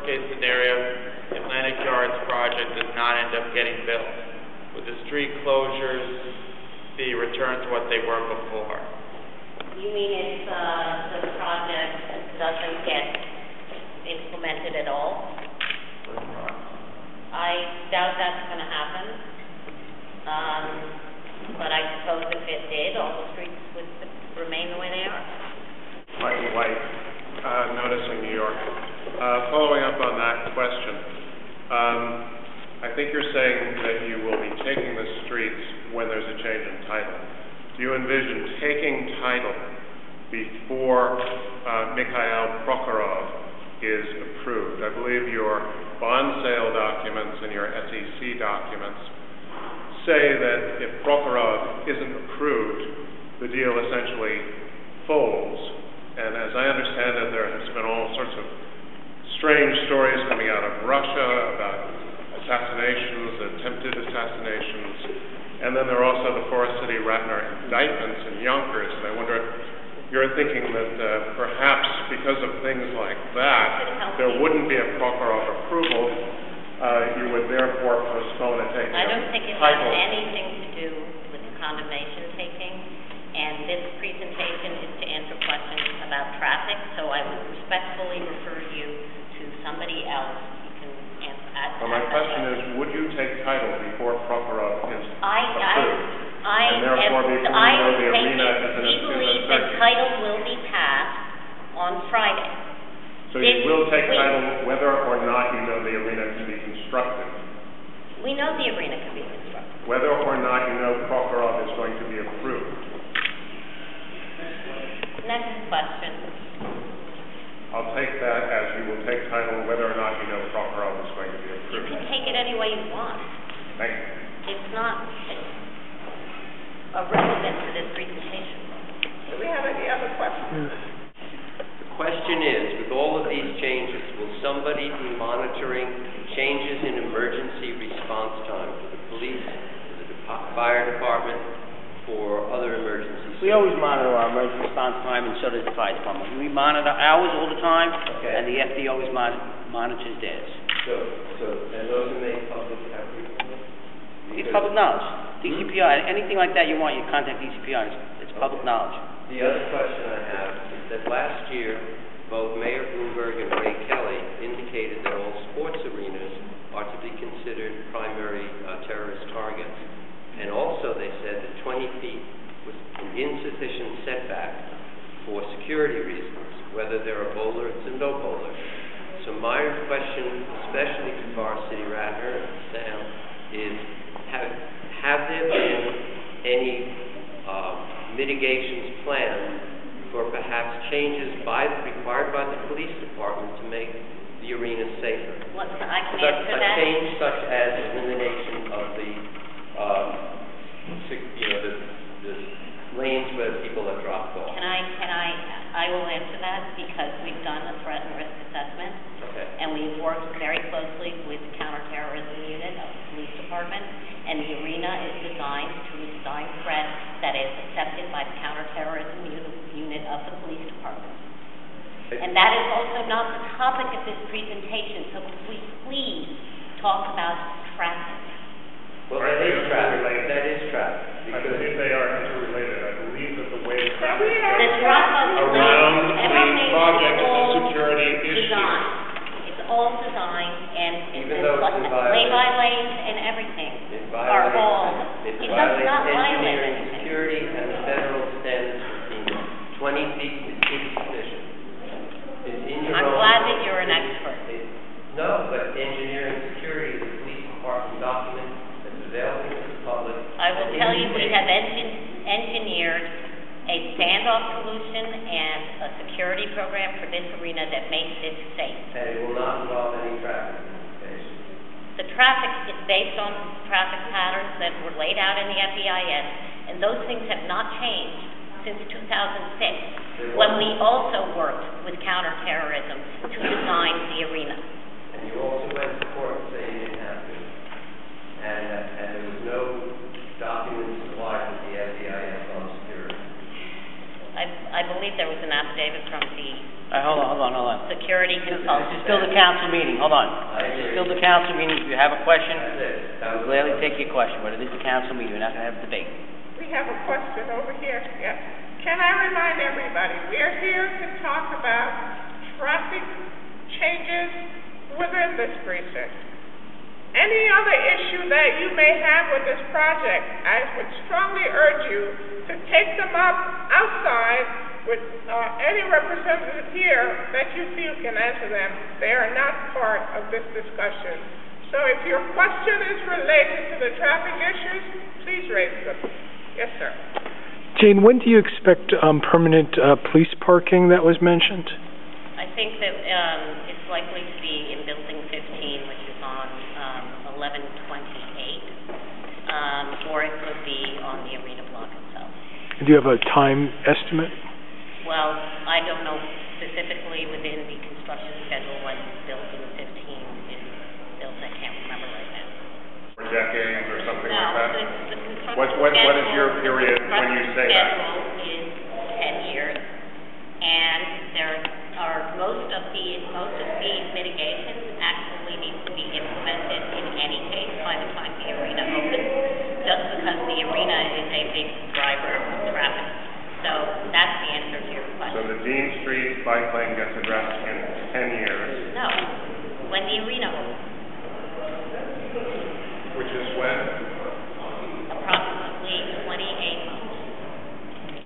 case scenario, Atlantic Yards project does not end up getting built? Would the street closures be returned to what they were before? You mean if the project doesn't get implemented at all? I doubt that's going to happen. But I suppose if it did, all the streets would remain the way they are. Michael White, Notice in New York. Following up on that question, I think you're saying that you will be taking the streets when there's a change in title. Do you envision taking title before Mikhail Prokhorov is approved? I believe your bond sale documents and your SEC documents say that if Prokhorov isn't approved, the deal essentially folds. And as I understand it, there has been all sorts of strange stories coming out of Russia about assassinations, attempted assassinations, and then there are also the City Ratner indictments in Yonkers. And I wonder if you're thinking that perhaps because of things like that, there wouldn't be a Prokhorov approval. You would therefore postpone it taking. I don't think it has anything to do with condemnation taking, and this presentation is to answer questions about traffic, so I would respectfully refer you to somebody else who can answer. My question is, would you take title before Prokhorov is approved? I believe that title will be passed on Friday. So you will take title whether or not you know the arena can be constructed? We know the arena can be constructed. Whether or not you know Prokhorov is going to be approved? Next question. I'll take that as you will take title whether or not you know Prokhorov is going to be approved. You can take it any way you want. Thank you. It's not irrelevant to this presentation. Do we have any other questions? The question is, with all of these changes, will somebody be monitoring changes in emergency response time for the police, for the fire department, for other emergencies? We always monitor our emergency response time, and so does the fire department. We monitor ours all the time, and the FD always monitors theirs. And those are made public every morning? It's public knowledge. DCPI, anything like that you want, you contact DCPI. It's public knowledge. The other question I have is that last year, both Mayor Bloomberg and Ray Kelly indicated that all sports arenas are to be considered primary terrorist targets. And also they said that 20 feet was an insufficient setback for security reasons, whether there are boulders and no boulders. So my question, especially to City Ratner and Sam, is have there been any mitigations planned for perhaps changes required by the police department to make the arena safer? I can answer that. A change such as elimination of the lanes where people are dropped off. I will answer that because we've done a threat and risk assessment. Okay. And we've worked very closely with the counterterrorism unit of the police department, and the arena is designed to withstand threats that is accepted by the counterterrorism unit of the police department. And that is also not the topic of this presentation, so please talk about traffic. Well, that is traffic. That is traffic. I believe they are interrelated. I believe that the way traffic goes around the project security issue. It's all designed, and even though it's in lay-by lanes and everything are all. It does not violate engineering anything. Security and the federal standards for 20 feet is insufficient. I'm glad that you're an expert. No, but engineering security is a police department document that's available to the public. I will tell you we have engineered a standoff solution and a security program for this arena that makes it safe. And it will not involve any traffic implications. The traffic is based on traffic patterns that were laid out in the FEIS, and those things have not changed since 2006, when we also worked with counterterrorism to design the arena. And you also went to court and said you didn't have to. And there was no documents supplied with the FEIS on security. I believe there was an affidavit from the Hold on. security This is still the council meeting, hold on. This is still the council meeting, if you have a question, I'll gladly take your question, but it is the council meeting, we're not gonna have a debate. We have a question over here, yes. Can I remind everybody, we're here to talk about traffic changes within this precinct. Any other issue that you may have with this project, I would strongly urge you to take them up outside with any representative here that you feel can answer them. They are not part of this discussion. So if your question is related to the traffic issues, please raise them. Yes, sir. Jane, when do you expect permanent police parking that was mentioned? I think that it's likely to be in Building 15, which is on 1128, or it could be on the arena block itself. Do you have a time estimate? Well, I don't know specifically within the construction schedule when Building 15 is built. I can't remember right now. For decades or something No, like that? the construction What is your period when you say that? The schedule is 10 years, and there are most of the mitigations actually need to be implemented in any case by the time the arena opens, just because the arena is a big driver of traffic. So that's the answer to your question. So the Dean Street bike lane gets addressed in 10 years? No, when the arena opens. Which is when?